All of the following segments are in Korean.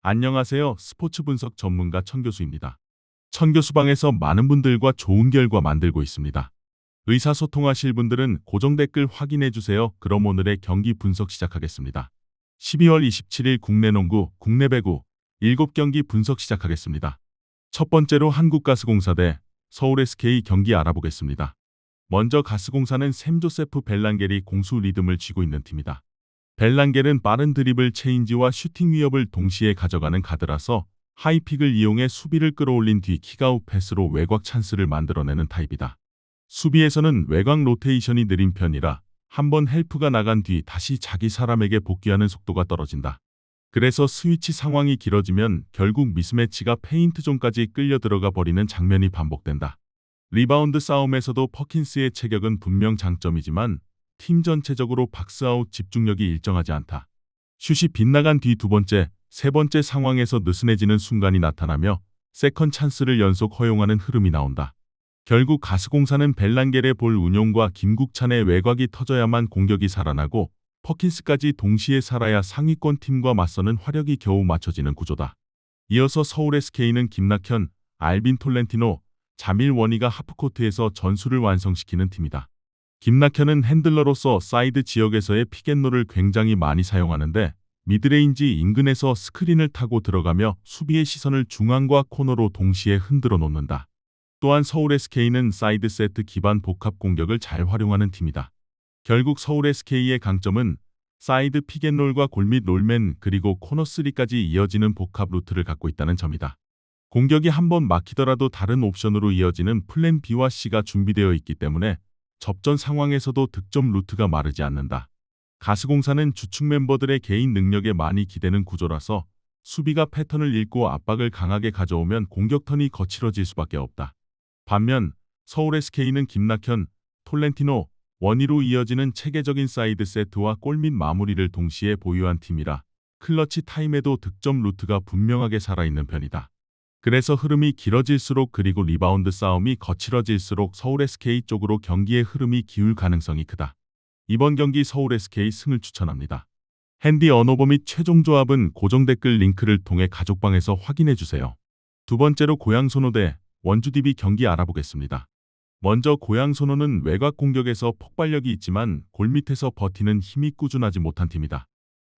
안녕하세요. 스포츠 분석 전문가 천교수입니다. 천교수방에서 많은 분들과 좋은 결과 만들고 있습니다. 의사소통하실 분들은 고정 댓글 확인해 주세요. 그럼 오늘의 경기 분석 시작하겠습니다. 12월 27일 국내 농구, 국내 배구 7경기 분석 시작하겠습니다. 첫 번째로 한국가스공사 대 서울 SK 경기 알아보겠습니다. 먼저 가스공사는 샘조세프 벨란겔이 공수 리듬을 쥐고 있는 팀이다. 벨란겔은 빠른 드리블 체인지와 슈팅 위협을 동시에 가져가는 가드라서 하이픽을 이용해 수비를 끌어올린 뒤 킥아웃 패스로 외곽 찬스를 만들어내는 타입이다. 수비에서는 외곽 로테이션이 느린 편이라 한번 헬프가 나간 뒤 다시 자기 사람에게 복귀하는 속도가 떨어진다. 그래서 스위치 상황이 길어지면 결국 미스매치가 페인트존까지 끌려 들어가 버리는 장면이 반복된다. 리바운드 싸움에서도 퍼킨스의 체격은 분명 장점이지만 팀 전체적으로 박스아웃 집중력이 일정하지 않다. 슛이 빗나간 뒤 두 번째, 세 번째 상황에서 느슨해지는 순간이 나타나며 세컨 찬스를 연속 허용하는 흐름이 나온다. 결국 가스공사는 벨란겔의 볼 운용과 김국찬의 외곽이 터져야만 공격이 살아나고 퍼킨스까지 동시에 살아야 상위권 팀과 맞서는 화력이 겨우 맞춰지는 구조다. 이어서 서울 SK는 김낙현, 알빈 톨렌티노, 자밀 원희가 하프코트에서 전술을 완성시키는 팀이다. 김낙현은 핸들러로서 사이드 지역에서의 픽앤롤을 굉장히 많이 사용하는데 미드레인지 인근에서 스크린을 타고 들어가며 수비의 시선을 중앙과 코너로 동시에 흔들어 놓는다. 또한 서울 SK는 사이드 세트 기반 복합 공격을 잘 활용하는 팀이다. 결국 서울 SK의 강점은 사이드 픽앤롤과 골밑 롤맨 그리고 코너3까지 이어지는 복합 루트를 갖고 있다는 점이다. 공격이 한번 막히더라도 다른 옵션으로 이어지는 플랜 B와 C가 준비되어 있기 때문에 접전 상황에서도 득점 루트가 마르지 않는다. 가스공사는 주축 멤버들의 개인 능력에 많이 기대는 구조라서 수비가 패턴을 읽고 압박을 강하게 가져오면 공격 턴이 거칠어질 수밖에 없다. 반면 서울 SK는 김낙현, 톨렌티노, 원희로 이어지는 체계적인 사이드 세트와 골밑 마무리를 동시에 보유한 팀이라 클러치 타임에도 득점 루트가 분명하게 살아있는 편이다. 그래서 흐름이 길어질수록 그리고 리바운드 싸움이 거칠어질수록 서울 SK 쪽으로 경기의 흐름이 기울 가능성이 크다. 이번 경기 서울 SK 승을 추천합니다. 핸디 언어버 및 최종 조합은 고정 댓글 링크를 통해 가족방에서 확인해주세요. 두 번째로 고양소노 대 원주DB 경기 알아보겠습니다. 먼저 고양소노는 외곽 공격에서 폭발력이 있지만 골밑에서 버티는 힘이 꾸준하지 못한 팀이다.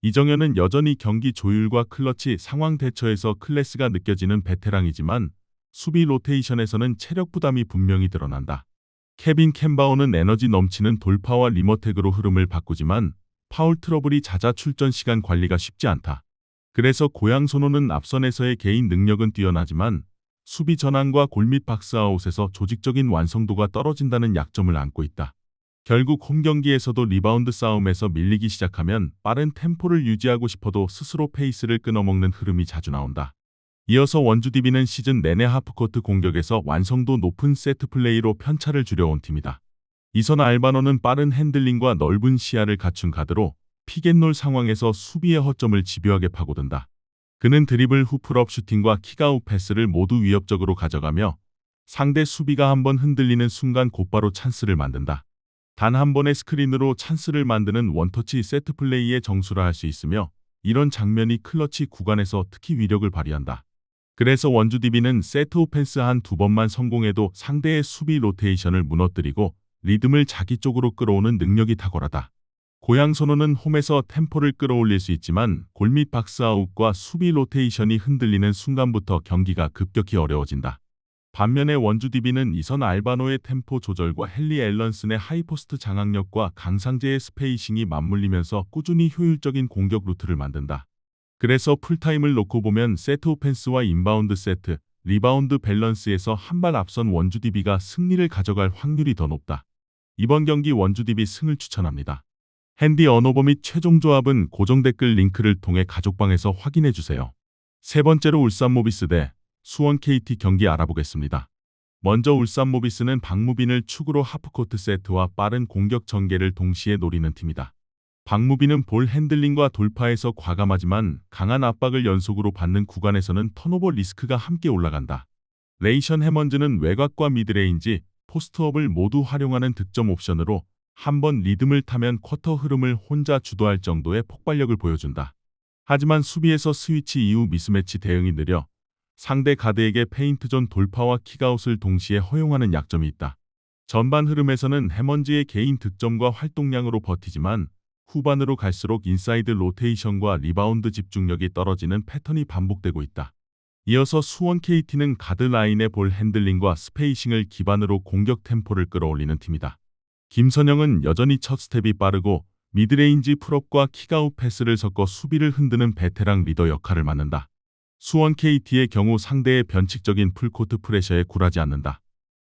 이정현은 여전히 경기 조율과 클러치 상황 대처에서 클래스가 느껴지는 베테랑이지만 수비 로테이션에서는 체력 부담이 분명히 드러난다. 케빈 캔바오는 에너지 넘치는 돌파와 리머텍으로 흐름을 바꾸지만 파울 트러블이 잦아 출전 시간 관리가 쉽지 않다. 그래서 고양소노는 앞선에서의 개인 능력은 뛰어나지만 수비 전환과 골밑 박스아웃에서 조직적인 완성도가 떨어진다는 약점을 안고 있다. 결국 홈경기에서도 리바운드 싸움에서 밀리기 시작하면 빠른 템포를 유지하고 싶어도 스스로 페이스를 끊어먹는 흐름이 자주 나온다. 이어서 원주DB는 시즌 내내 하프코트 공격에서 완성도 높은 세트 플레이로 편차를 줄여온 팀이다. 이선 알바노는 빠른 핸들링과 넓은 시야를 갖춘 가드로 픽앤롤 상황에서 수비의 허점을 집요하게 파고든다. 그는 드리블, 후프업 슈팅과 킥아웃 패스를 모두 위협적으로 가져가며 상대 수비가 한번 흔들리는 순간 곧바로 찬스를 만든다. 단 한 번의 스크린으로 찬스를 만드는 원터치 세트 플레이의 정수라 할 수 있으며 이런 장면이 클러치 구간에서 특히 위력을 발휘한다. 그래서 원주DB는 세트 오펜스 한 두 번만 성공해도 상대의 수비 로테이션을 무너뜨리고 리듬을 자기 쪽으로 끌어오는 능력이 탁월하다. 고양소노는 홈에서 템포를 끌어올릴 수 있지만 골밑 박스아웃과 수비 로테이션이 흔들리는 순간부터 경기가 급격히 어려워진다. 반면에 원주DB는 이선 알바노의 템포 조절과 헨리 앨런슨의 하이포스트 장악력과 강상재의 스페이싱이 맞물리면서 꾸준히 효율적인 공격 루트를 만든다. 그래서 풀타임을 놓고 보면 세트 오펜스와 인바운드 세트, 리바운드 밸런스에서 한 발 앞선 원주DB가 승리를 가져갈 확률이 더 높다. 이번 경기 원주DB 승을 추천합니다. 핸디 언어버 및 최종 조합은 고정 댓글 링크를 통해 가족방에서 확인해주세요. 세 번째로 울산 모비스 대 수원 KT 경기 알아보겠습니다. 먼저 울산 모비스는 박무빈을 축으로 하프코트 세트와 빠른 공격 전개를 동시에 노리는 팀이다. 박무빈은 볼 핸들링과 돌파에서 과감하지만 강한 압박을 연속으로 받는 구간에서는 턴오버 리스크가 함께 올라간다. 레이션 해먼즈는 외곽과 미드레인지, 포스트업을 모두 활용하는 득점 옵션으로 한번 리듬을 타면 쿼터 흐름을 혼자 주도할 정도의 폭발력을 보여준다. 하지만 수비에서 스위치 이후 미스매치 대응이 느려 상대 가드에게 페인트존 돌파와 킥아웃을 동시에 허용하는 약점이 있다. 전반 흐름에서는 해먼즈의 개인 득점과 활동량으로 버티지만 후반으로 갈수록 인사이드 로테이션과 리바운드 집중력이 떨어지는 패턴이 반복되고 있다. 이어서 수원 KT는 가드라인의 볼 핸들링과 스페이싱을 기반으로 공격 템포를 끌어올리는 팀이다. 김선영은 여전히 첫 스텝이 빠르고 미드레인지 풀업과 킥아웃 패스를 섞어 수비를 흔드는 베테랑 리더 역할을 맡는다. 수원 KT의 경우 상대의 변칙적인 풀코트 프레셔에 굴하지 않는다.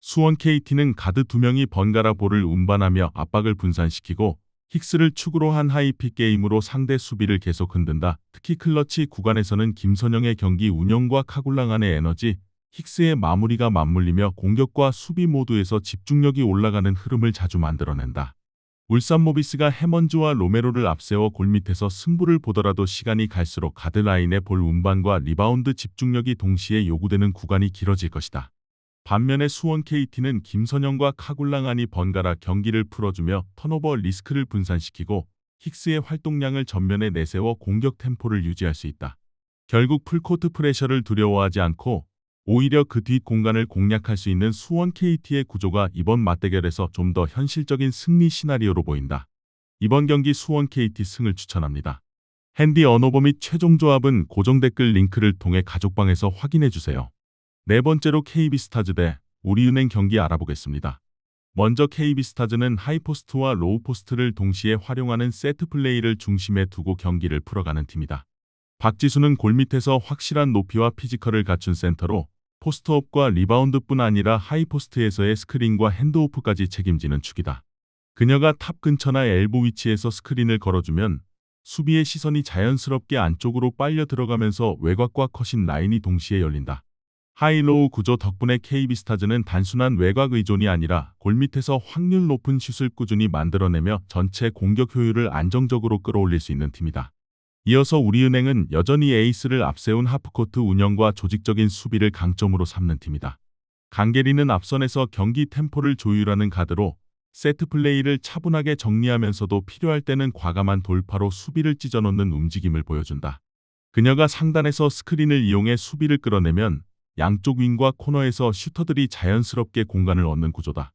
수원 KT는 가드 2명이 번갈아 볼을 운반하며 압박을 분산시키고 힉스를 축으로 한 하이픽 게임으로 상대 수비를 계속 흔든다. 특히 클러치 구간에서는 김선영의 경기 운영과 카굴랑안의 에너지, 힉스의 마무리가 맞물리며 공격과 수비 모두에서 집중력이 올라가는 흐름을 자주 만들어낸다. 울산 모비스가 해먼즈와 로메로를 앞세워 골밑에서 승부를 보더라도 시간이 갈수록 가드라인의 볼 운반과 리바운드 집중력이 동시에 요구되는 구간이 길어질 것이다. 반면에 수원 KT는 김선영과 카굴랑안이 번갈아 경기를 풀어주며 턴오버 리스크를 분산시키고 힉스의 활동량을 전면에 내세워 공격 템포를 유지할 수 있다. 결국 풀코트 프레셔를 두려워하지 않고 오히려 그 뒷 공간을 공략할 수 있는 수원 KT의 구조가 이번 맞대결에서 좀 더 현실적인 승리 시나리오로 보인다. 이번 경기 수원 KT 승을 추천합니다. 핸디 언오버 및 최종 조합은 고정 댓글 링크를 통해 가족방에서 확인해주세요. 네 번째로 KB스타즈 대 우리은행 경기 알아보겠습니다. 먼저 KB스타즈는 하이포스트와 로우포스트를 동시에 활용하는 세트 플레이를 중심에 두고 경기를 풀어가는 팀이다. 박지수는 골밑에서 확실한 높이와 피지컬을 갖춘 센터로 포스트업과 리바운드뿐 아니라 하이포스트에서의 스크린과 핸드오프까지 책임지는 축이다. 그녀가 탑 근처나 엘보 위치에서 스크린을 걸어주면 수비의 시선이 자연스럽게 안쪽으로 빨려 들어가면서 외곽과 컷인 라인이 동시에 열린다. 하이로우 구조 덕분에 KB스타즈는 단순한 외곽 의존이 아니라 골밑에서 확률 높은 슛을 꾸준히 만들어내며 전체 공격 효율을 안정적으로 끌어올릴 수 있는 팀이다. 이어서 우리은행은 여전히 에이스를 앞세운 하프코트 운영과 조직적인 수비를 강점으로 삼는 팀이다. 강계리는 앞선에서 경기 템포를 조율하는 가드로 세트 플레이를 차분하게 정리하면서도 필요할 때는 과감한 돌파로 수비를 찢어놓는 움직임을 보여준다. 그녀가 상단에서 스크린을 이용해 수비를 끌어내면 양쪽 윙과 코너에서 슈터들이 자연스럽게 공간을 얻는 구조다.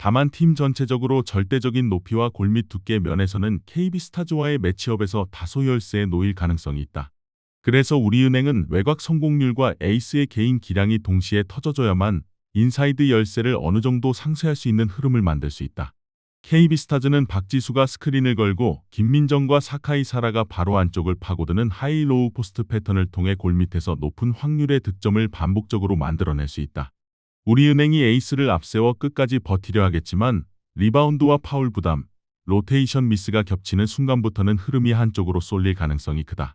다만 팀 전체적으로 절대적인 높이와 골밑 두께 면에서는 KB스타즈와의 매치업에서 다소 열세에 놓일 가능성이 있다. 그래서 우리은행은 외곽 성공률과 에이스의 개인 기량이 동시에 터져줘야만 인사이드 열세를 어느 정도 상쇄할 수 있는 흐름을 만들 수 있다. KB스타즈는 박지수가 스크린을 걸고 김민정과 사카이 사라가 바로 안쪽을 파고드는 하이로우 포스트 패턴을 통해 골밑에서 높은 확률의 득점을 반복적으로 만들어낼 수 있다. 우리은행이 에이스를 앞세워 끝까지 버티려 하겠지만 리바운드와 파울 부담, 로테이션 미스가 겹치는 순간부터는 흐름이 한쪽으로 쏠릴 가능성이 크다.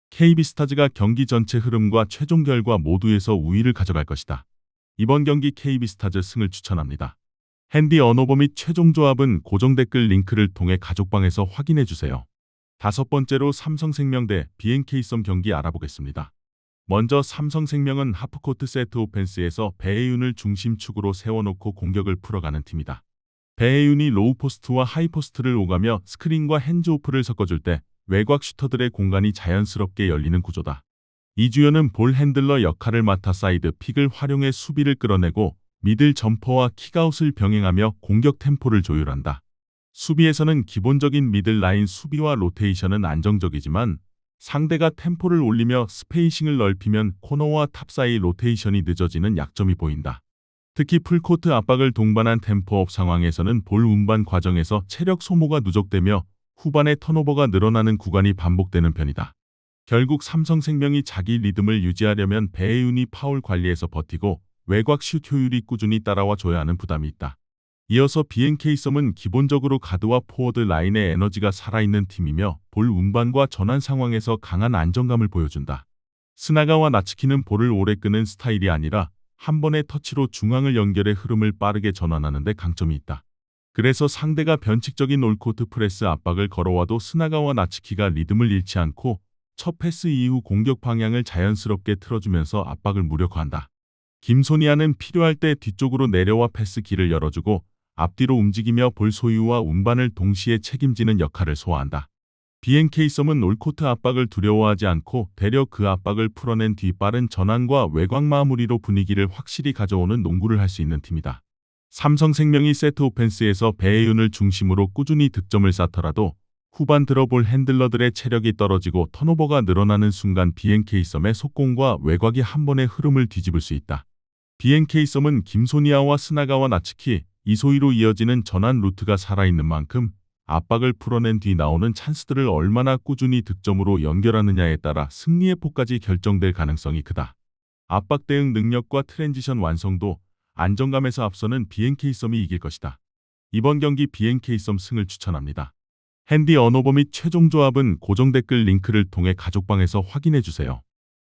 KB스타즈가 경기 전체 흐름과 최종 결과 모두에서 우위를 가져갈 것이다. 이번 경기 KB스타즈 승을 추천합니다. 핸디 언오버 및 최종 조합은 고정 댓글 링크를 통해 가족방에서 확인해주세요. 다섯 번째로 삼성생명 대 BNK썸 경기 알아보겠습니다. 먼저 삼성생명은 하프코트 세트 오펜스에서 배혜윤을 중심축으로 세워놓고 공격을 풀어가는 팀이다. 배혜윤이 로우포스트와 하이포스트를 오가며 스크린과 핸즈오프를 섞어줄 때 외곽 슈터들의 공간이 자연스럽게 열리는 구조다. 이주연은 볼 핸들러 역할을 맡아 사이드 픽을 활용해 수비를 끌어내고 미들 점퍼와 킥아웃을 병행하며 공격 tem포를 조율한다. 수비에서는 기본적인 미들 라인 수비와 로테이션은 안정적이지만 상대가 템포를 올리며 스페이싱을 넓히면 코너와 탑 사이 로테이션이 늦어지는 약점이 보인다. 특히 풀코트 압박을 동반한 템포업 상황에서는 볼 운반 과정에서 체력 소모가 누적되며 후반에 턴오버가 늘어나는 구간이 반복되는 편이다. 결국 삼성생명이 자기 리듬을 유지하려면 배혜윤이 파울 관리에서 버티고 외곽 슛 효율이 꾸준히 따라와 줘야 하는 부담이 있다. 이어서 BNK썸은 기본적으로 가드와 포워드 라인의 에너지가 살아있는 팀이며 볼 운반과 전환 상황에서 강한 안정감을 보여준다. 스나가와 나츠키는 볼을 오래 끄는 스타일이 아니라 한 번의 터치로 중앙을 연결해 흐름을 빠르게 전환하는 데 강점이 있다. 그래서 상대가 변칙적인 올코트 프레스 압박을 걸어와도 스나가와 나츠키가 리듬을 잃지 않고 첫 패스 이후 공격 방향을 자연스럽게 틀어주면서 압박을 무력화한다. 김소니아는 필요할 때 뒤쪽으로 내려와 패스 길을 열어주고 앞뒤로 움직이며 볼 소유와 운반을 동시에 책임지는 역할을 소화한다. BNK썸은 올코트 압박을 두려워하지 않고 되려 그 압박을 풀어낸 뒤 빠른 전환과 외곽 마무리로 분위기를 확실히 가져오는 농구를 할 수 있는 팀이다. 삼성생명이 세트 오펜스에서 배혜윤을 중심으로 꾸준히 득점을 쌓더라도 후반 들어볼 핸들러들의 체력이 떨어지고 턴오버가 늘어나는 순간 BNK썸의 속공과 외곽이 한 번의 흐름을 뒤집을 수 있다. BNK썸은 김소니아와 스나가와 나츠키, 이소희로 이어지는 전환 루트가 살아있는 만큼 압박을 풀어낸 뒤 나오는 찬스들을 얼마나 꾸준히 득점으로 연결하느냐에 따라 승리의 폭까지 결정될 가능성이 크다. 압박 대응 능력과 트랜지션 완성도, 안정감에서 앞서는 BNK썸이 이길 것이다. 이번 경기 BNK썸 승을 추천합니다. 핸디 언어버 및 최종 조합은 고정 댓글 링크를 통해 가족방에서 확인해주세요.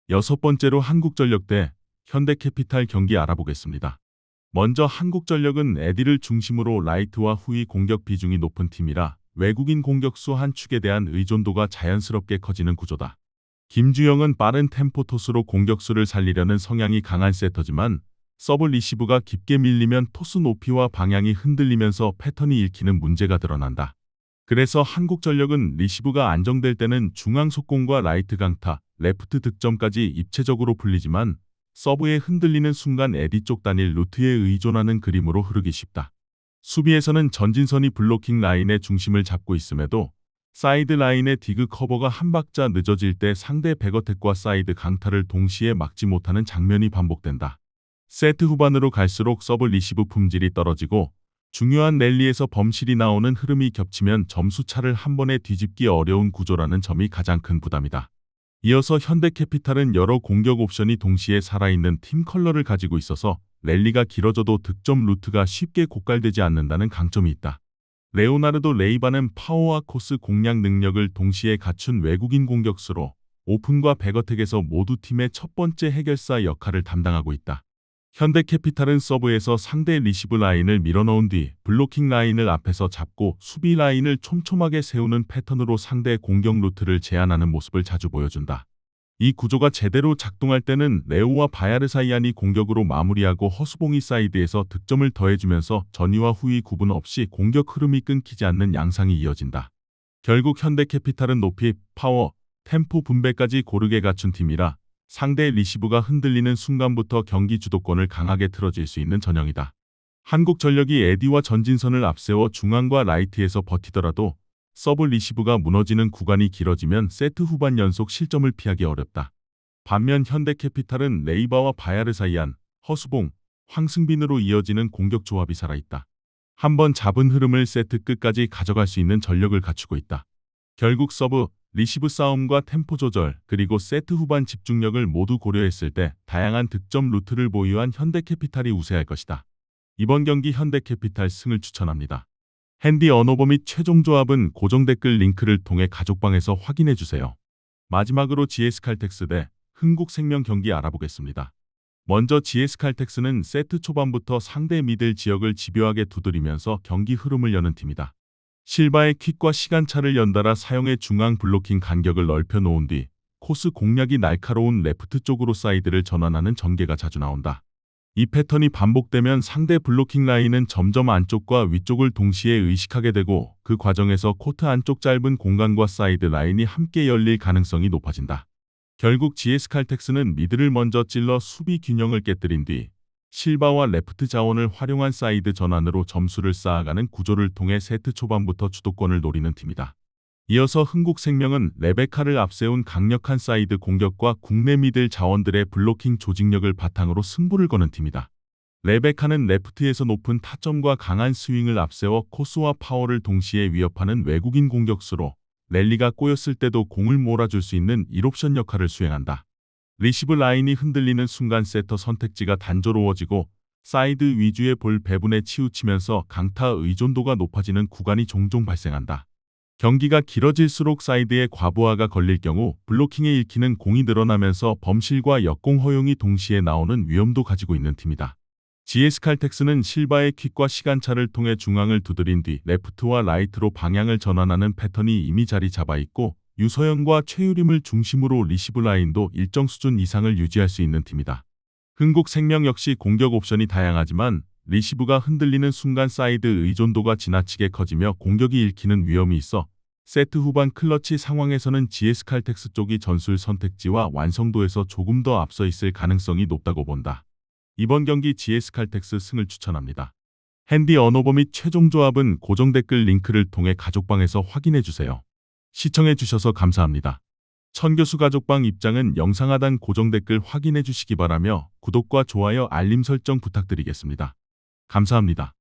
6번째로 한국전력 대 현대캐피탈 경기 알아보겠습니다. 먼저 한국전력은 에디를 중심으로 라이트와 후위 공격 비중이 높은 팀이라 외국인 공격수 한 축에 대한 의존도가 자연스럽게 커지는 구조다. 김주영은 빠른 템포 토스로 공격수를 살리려는 성향이 강한 세터지만 서브 리시브가 깊게 밀리면 토스 높이와 방향이 흔들리면서 패턴이 읽히는 문제가 드러난다. 그래서 한국전력은 리시브가 안정될 때는 중앙 속공과 라이트 강타, 레프트 득점까지 입체적으로 풀리지만 서브에 흔들리는 순간 에디 쪽 단일 루트에 의존하는 그림으로 흐르기 쉽다. 수비에서는 전진선이 블로킹 라인의 중심을 잡고 있음에도 사이드 라인의 디그 커버가 한 박자 늦어질 때 상대 백어택과 사이드 강타를 동시에 막지 못하는 장면이 반복된다. 세트 후반으로 갈수록 서브 리시브 품질이 떨어지고 중요한 랠리에서 범실이 나오는 흐름이 겹치면 점수차를 한 번에 뒤집기 어려운 구조라는 점이 가장 큰 부담이다. 이어서 현대캐피탈은 여러 공격 옵션이 동시에 살아있는 팀 컬러를 가지고 있어서 랠리가 길어져도 득점 루트가 쉽게 고갈되지 않는다는 강점이 있다. 레오나르도 레이바는 파워와 코스 공략 능력을 동시에 갖춘 외국인 공격수로 오픈과 백어택에서 모두 팀의 첫 번째 해결사 역할을 담당하고 있다. 현대캐피탈은 서브에서 상대 리시브 라인을 밀어넣은 뒤 블로킹 라인을 앞에서 잡고 수비 라인을 촘촘하게 세우는 패턴으로 상대 공격 루트를 제한하는 모습을 자주 보여준다. 이 구조가 제대로 작동할 때는 레오와 바야르사이안이 공격으로 마무리하고 허수봉이 사이드에서 득점을 더해주면서 전위와 후위 구분 없이 공격 흐름이 끊기지 않는 양상이 이어진다. 결국 현대캐피탈은 높이, 파워, 템포 분배까지 고르게 갖춘 팀이라 상대 리시브가 흔들리는 순간부터 경기 주도권을 강하게 틀어질 수 있는 전형이다. 한국전력이 에디와 전진선을 앞세워 중앙과 라이트에서 버티더라도 서브 리시브가 무너지는 구간이 길어지면 세트 후반 연속 실점을 피하기 어렵다. 반면 현대캐피탈은 레이바와 바야르사이안, 허수봉, 황승빈으로 이어지는 공격 조합이 살아있다. 한번 잡은 흐름을 세트 끝까지 가져갈 수 있는 전력을 갖추고 있다. 결국 서브, 리시브 싸움과 템포 조절, 그리고 세트 후반 집중력을 모두 고려했을 때 다양한 득점 루트를 보유한 현대캐피탈이 우세할 것이다. 이번 경기 현대캐피탈 승을 추천합니다. 핸디 언어버 및 최종 조합은 고정 댓글 링크를 통해 가족방에서 확인해주세요. 마지막으로 GS칼텍스 대 흥국생명 경기 알아보겠습니다. 먼저 GS칼텍스는 세트 초반부터 상대 미들 지역을 집요하게 두드리면서 경기 흐름을 여는 팀이다. 실바의 킥과 시간차를 연달아 사용해 중앙 블로킹 간격을 넓혀 놓은 뒤 코스 공략이 날카로운 레프트 쪽으로 사이드를 전환하는 전개가 자주 나온다. 이 패턴이 반복되면 상대 블로킹 라인은 점점 안쪽과 위쪽을 동시에 의식하게 되고 그 과정에서 코트 안쪽 짧은 공간과 사이드 라인이 함께 열릴 가능성이 높아진다. 결국 GS칼텍스는 미드를 먼저 찔러 수비 균형을 깨뜨린 뒤 실바와 레프트 자원을 활용한 사이드 전환으로 점수를 쌓아가는 구조를 통해 세트 초반부터 주도권을 노리는 팀이다. 이어서 흥국생명은 레베카를 앞세운 강력한 사이드 공격과 국내 미들 자원들의 블로킹 조직력을 바탕으로 승부를 거는 팀이다. 레베카는 레프트에서 높은 타점과 강한 스윙을 앞세워 코스와 파워를 동시에 위협하는 외국인 공격수로 랠리가 꼬였을 때도 공을 몰아줄 수 있는 1옵션 역할을 수행한다. 리시브 라인이 흔들리는 순간 세터 선택지가 단조로워지고 사이드 위주의 볼 배분에 치우치면서 강타 의존도가 높아지는 구간이 종종 발생한다. 경기가 길어질수록 사이드에 과부하가 걸릴 경우 블로킹에 읽히는 공이 늘어나면서 범실과 역공 허용이 동시에 나오는 위험도 가지고 있는 팀이다. GS칼텍스는 실바의 킥과 시간차를 통해 중앙을 두드린 뒤 레프트와 라이트로 방향을 전환하는 패턴이 이미 자리 잡아 있고 유서영과 최유림을 중심으로 리시브 라인도 일정 수준 이상을 유지할 수 있는 팀이다. 흥국생명 역시 공격 옵션이 다양하지만 리시브가 흔들리는 순간 사이드 의존도가 지나치게 커지며 공격이 읽히는 위험이 있어 세트 후반 클러치 상황에서는 GS 칼텍스 쪽이 전술 선택지와 완성도에서 조금 더 앞서 있을 가능성이 높다고 본다. 이번 경기 GS 칼텍스 승을 추천합니다. 핸디 언어버 및 최종 조합은 고정 댓글 링크를 통해 가족방에서 확인해 주세요. 시청해 주셔서 감사합니다. 천교수 가족방 입장은 영상 하단 고정 댓글 확인해 주시기 바라며 구독과 좋아요 알림 설정 부탁드리겠습니다. 감사합니다.